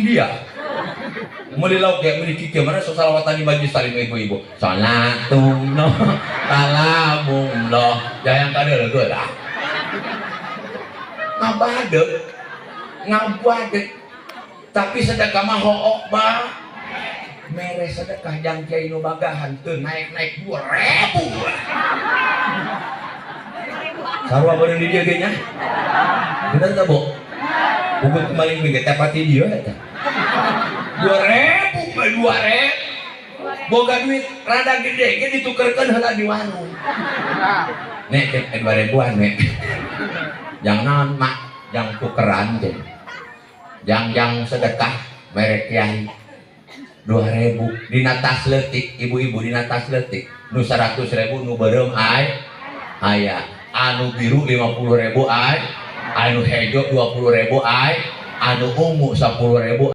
India. Mulai lauk kayak mulai kiki mana so salawatan di majlis saling ibu-ibu. Salatullah, salamullah. Jangan kada lagu lah. Ngabadek. Tapi sedekah mah hook bah. Mere sedekah jang kiai nu bagahan teu naik 2.000. Sarua bener di dia ge nya. Bener teh, Bu? Buku kembali minggu tepati dia eta. 2.000 boga duit rada gede ge ditukerkeun heula di warung. Nek 2.000-an nek. Jang naon mak, jang tukeran teh. Jang sedekah merek kiai. 2.000 dina tas leutik, ibu-ibu dina tas leutik. Nu 100.000 nu beureum aya. Anu biru 50.000 anu hejo 20.000 anu ungu 10.000